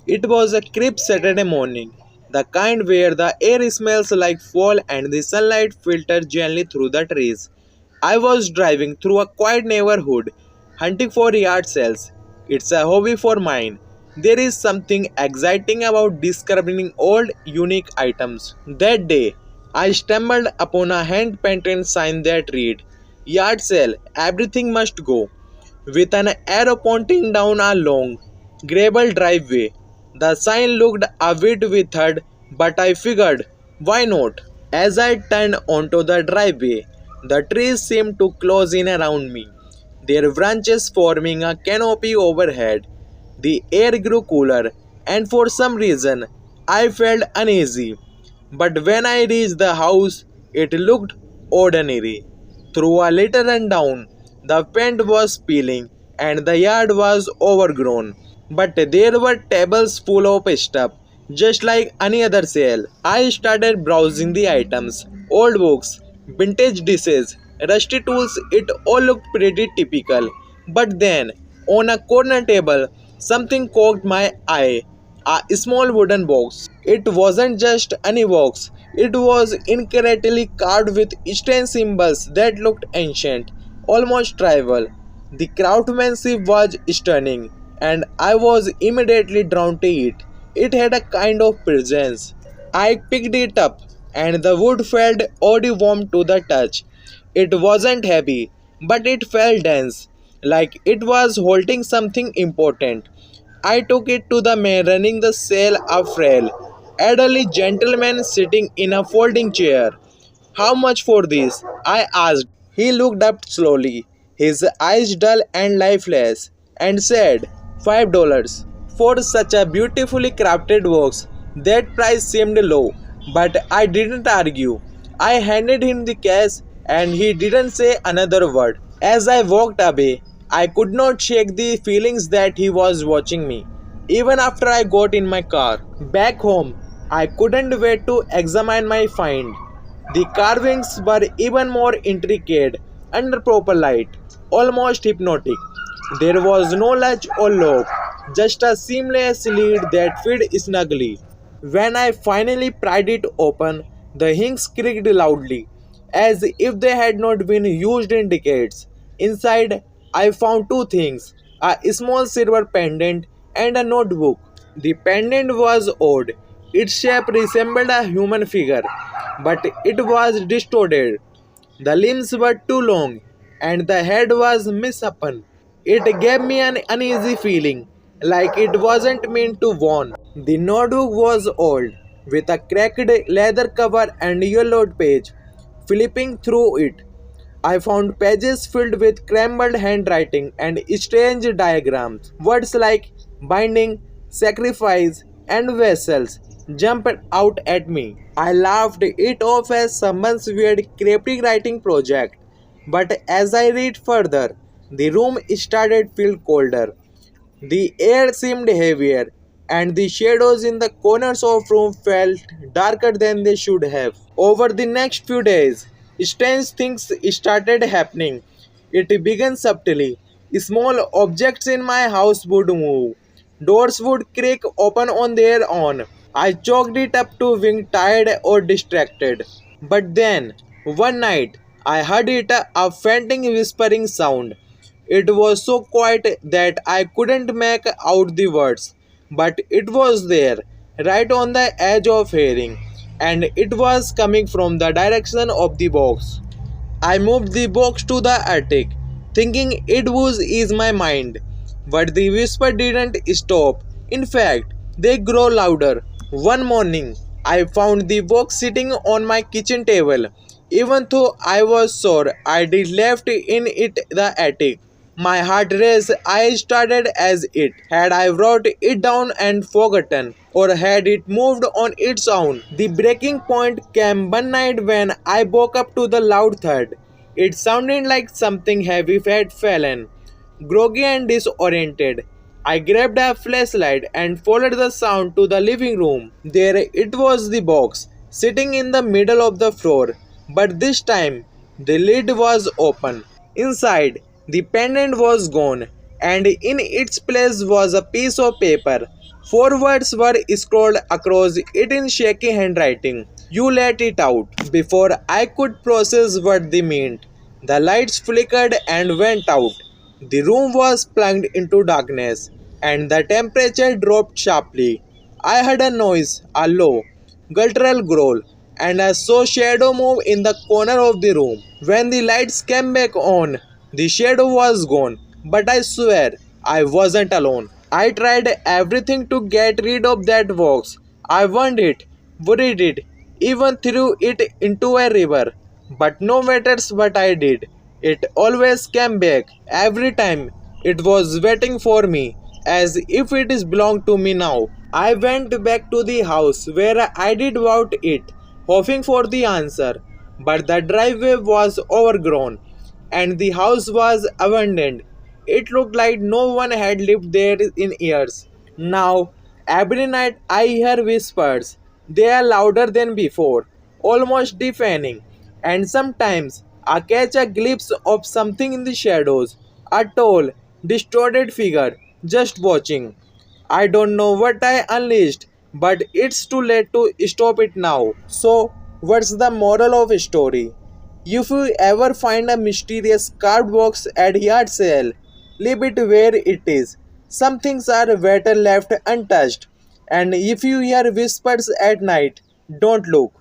It was a crisp Saturday morning, the kind where the air smells like fall and the sunlight filters gently through the trees. I was driving through a quiet neighborhood, hunting for yard sales. It's a hobby for mine. There is something exciting about discovering old, unique items. That day, I stumbled upon a hand painted sign that read, Yard sale, everything must go, with an arrow pointing down a long, gravel driveway. The sign looked a bit withered, but I figured, why not? As I turned onto the driveway, the trees seemed to close in around me, their branches forming a canopy overhead. The air grew cooler, and for some reason, I felt uneasy. But when I reached the house, it looked ordinary. Through a little rundown, the paint was peeling and the yard was overgrown. But there were tables full of stuff, just like any other sale. I started browsing the items, old books, vintage dishes, rusty tools, it all looked pretty typical. But then, on a corner table, something caught my eye, a small wooden box. It wasn't just any box, it was intricately carved with strange symbols that looked ancient, almost tribal. The craftsmanship was stunning, and I was immediately drawn to it. It had a kind of presence. I picked it up, and the wood felt oddly warm to the touch. It wasn't heavy, but it felt dense, like it was holding something important. I took it to the man running the sale, a frail, elderly gentleman sitting in a folding chair. How much for this? I asked. He looked up slowly, his eyes dull and lifeless, and said, $5. For such a beautifully crafted box, that price seemed low, but I didn't argue. I handed him the cash and he didn't say another word. As I walked away, I could not shake the feelings that he was watching me. Even after I got in my car, back home, I couldn't wait to examine my find. The carvings were even more intricate under proper light, almost hypnotic. There was no latch or lock, just a seamless lid that fit snugly. When I finally pried it open, the hinges creaked loudly, as if they had not been used in decades. Inside, I found two things, a small silver pendant and a notebook. The pendant was odd. Its shape resembled a human figure, but it was distorted. The limbs were too long, and the head was misshapen. It gave me an uneasy feeling, like it wasn't meant to warn. The notebook was old, with a cracked leather cover and yellowed page. Flipping through it, I found pages filled with crumbled handwriting and strange diagrams. Words like binding, sacrifice, and vessels jumped out at me. I laughed it off as someone's weird cryptic writing project. But as I read further, the room started to feel colder. The air seemed heavier, and the shadows in the corners of room felt darker than they should have. Over the next few days, strange things started happening. It began subtly. Small objects in my house would move. Doors would creak open on their own. I chalked it up to being tired or distracted. But then, one night, I heard it a fainting whispering sound. It was so quiet that I couldn't make out the words, but it was there, right on the edge of hearing, and it was coming from the direction of the box. I moved the box to the attic, thinking it would ease my mind, but the whisper didn't stop. In fact, they grew louder. One morning, I found the box sitting on my kitchen table, even though I was sure I did left in it the attic. My heart raced. I started as it. Had I wrote it down and forgotten? Or had it moved on its own? The breaking point came one night when I woke up to the loud thud. It sounded like something heavy had fallen. Groggy and disoriented, I grabbed a flashlight and followed the sound to the living room. There it was, the box, sitting in the middle of the floor. But this time, the lid was open. Inside, the pendant was gone, and in its place was a piece of paper, Four words were scrawled across it in shaky handwriting. You let it out. Before I could process what they meant, the lights flickered and went out. The room was plunged into darkness, and the temperature dropped sharply. I heard a noise, a low, guttural growl, and I saw shadow move in the corner of the room. When the lights came back on, the shadow was gone, but I swear I wasn't alone. I tried everything to get rid of that box. I burned it, buried it, even threw it into a river. But no matters what I did, it always came back. Every time it was waiting for me, as if it is belonged to me now. I went back to the house where I did about it, hoping for the answer. But the driveway was overgrown and the house was abandoned. It looked like no one had lived there in years. Now, every night I hear whispers. They are louder than before, almost deafening, and sometimes I catch a glimpse of something in the shadows, a tall, distorted figure just watching. I don't know what I unleashed, but it's too late to stop it now. So, what's the moral of the story? If you ever find a mysterious card box at yard sale, leave it where it is. Some things are better left untouched. And if you hear whispers at night, don't look.